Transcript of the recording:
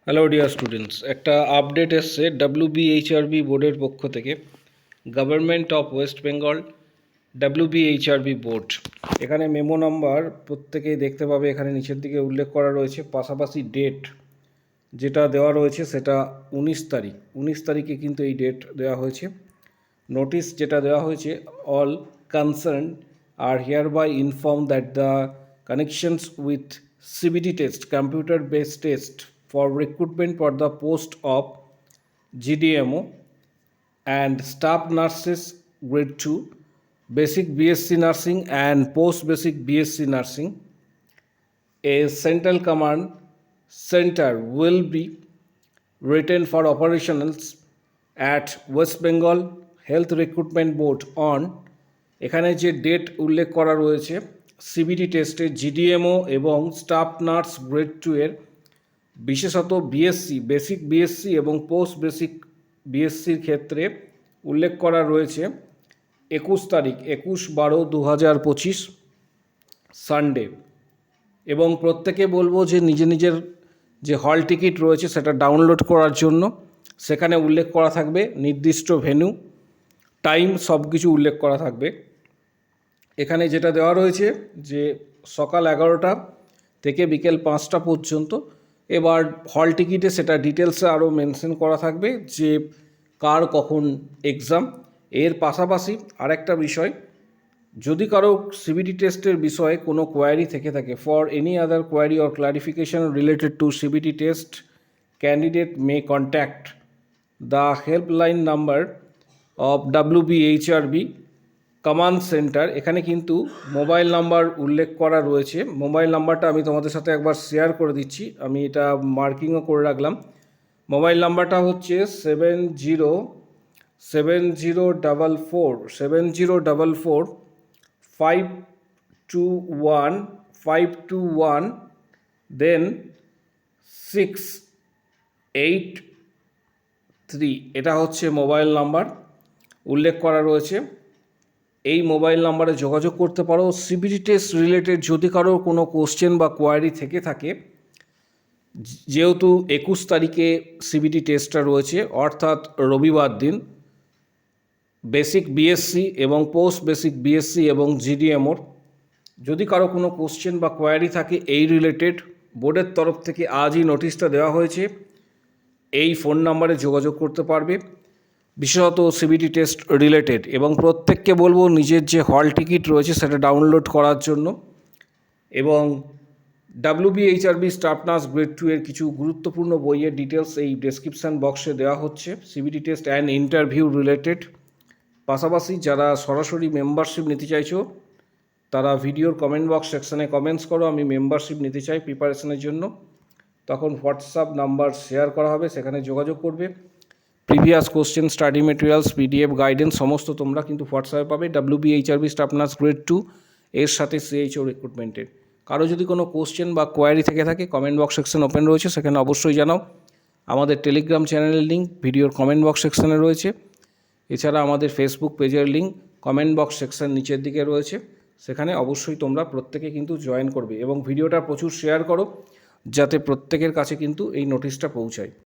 Hello dear students, একটা update এসছে ডাব্লিউবিএইচআরবি বোর্ডের পক্ষ থেকে। Government of West Bengal ডাব্লিউবিএইচআরবি board, এখানে মেমো নাম্বার প্রত্যেকেই দেখতে পাবে, এখানে নিচের দিকে উল্লেখ করা রয়েছে। পাশাপাশি ডেট যেটা দেওয়া রয়েছে সেটা 19 তারিখ। 19 তারিখে কিন্তু এই ডেট দেওয়া হয়েছে। নোটিশ যেটা দেওয়া হয়েছে, all concerned are hereby inform that the connections with CBT test, computer based test for recruitment for the post of GDMO and staff nurses grade 2, basic BSc nursing and post basic BSc nursing. A central command center will be written for operations at West Bengal Health Recruitment Board on, এখানে যে date উল্লেখ করা রয়েছে CBT টেস্টে GDMO এবং staff nurse grade 2 এর, বিশেষত BSc, basic BSc এবং পোস্ট বেসিক বিএসসির ক্ষেত্রে উল্লেখ করা রয়েছে 21 তারিখ, 21/12/2025 সানডে। এবং প্রত্যেকে বলবো যে নিজের যে হল টিকিট রয়েছে সেটা ডাউনলোড করার জন্য। সেখানে উল্লেখ করা থাকবে নির্দিষ্ট ভেন্যু, টাইম, সব কিছু উল্লেখ করা থাকবে। এখানে যেটা দেওয়া রয়েছে যে সকাল 11টা থেকে বিকেল 5টা পর্যন্ত। এবার হল টিকিটে সেটা ডিটেলসে আরও মেনশন করা থাকবে যে কার কখন এক্সাম। এর পাশাপাশি আরেকটা বিষয়, যদি কারো সিবিটি টেস্টের বিষয়ে কোনো কোয়ারি থেকে থাকে, for any other query or clarification related to CBT test, candidate may contact the helpline number of WBHRB command centre. এখানে কিন্তু মোবাইল নাম্বার উল্লেখ করা রয়েছে। মোবাইল নাম্বারটা আমি তোমাদের সাথে একবার শেয়ার করে দিচ্ছি, আমি এটা মার্কিংও করে রাখলাম। মোবাইল নাম্বারটা হচ্ছে 7044 দেন 683, এটা হচ্ছে মোবাইল নাম্বার উল্লেখ করা রয়েছে। এই মোবাইল নাম্বারে যোগাযোগ করতে পারো। সিবিটি টেস্ট রিলেটেড যদি কারো কোনো কোশ্চেন বা কোয়ারি থেকে থাকে, যেহেতু 21 তারিখে সিবিটি টেস্টটা রয়েছে অর্থাৎ রবিবার দিন, বেসিক বিএসসি এবং পোস্ট বেসিক বিএসসি এবং জিডিএমওর যদি কারো কোনো কোশ্চেন বা কোয়ারি থাকে এই রিলেটেড, বোর্ডের তরফ থেকে আজই নোটিশটা দেওয়া হয়েছে। এই ফোন নাম্বারে যোগাযোগ করতে পারবে, বিশেষত সিবিটি টেস্ট রিলেটেড। এবং প্রত্যেককে বলবো নিজের যে হল টিকিট রয়েছে সেটা ডাউনলোড করার জন্য। এবং WBHRB স্টাফ নার্স গ্রেড 2 এর কিছু গুরুত্বপূর্ণ বইয়ের ডিটেলস এই ডেসক্রিপশান বক্সে দেওয়া হচ্ছে, CBT test and interview related. পাশাপাশি যারা সরাসরি মেম্বারশিপ নিতে চাইছো তারা ভিডিওর কমেন্ট বক্স সেকশানে কমেন্টস করো, আমি মেম্বারশিপ নিতে চাই প্রিপারেশনের জন্য। তখন হোয়াটসঅ্যাপ নাম্বার শেয়ার করা হবে, সেখানে যোগাযোগ করবে। Previous question, study materials, PDF guidance সমস্ত তোমরা কিন্তু হোয়াটসঅ্যাপে পাবে। WBHRB স্টাফ নার্স গ্রেড 2 এর সাথে CHO রিক্রুটমেন্টের। কারো যদি কোনো কোশ্চেন বা কোয়ারি থেকে থাকে, কমেন্ট বক্স সেকশন ওপেন রয়েছে, সেখানে অবশ্যই জানাও। আমাদের টেলিগ্রাম চ্যানেলের লিঙ্ক ভিডিওর কমেন্ট বক্স সেকশনে রয়েছে। এছাড়া আমাদের ফেসবুক পেজের লিঙ্ক কমেন্ট বক্স সেকশন নিচের দিকে রয়েছে, সেখানে অবশ্যই তোমরা প্রত্যেকে কিন্তু জয়েন করবে। এবং ভিডিওটা প্রচুর শেয়ার করো যাতে প্রত্যেকের কাছে কিন্তু এই নোটিশটা পৌঁছায়।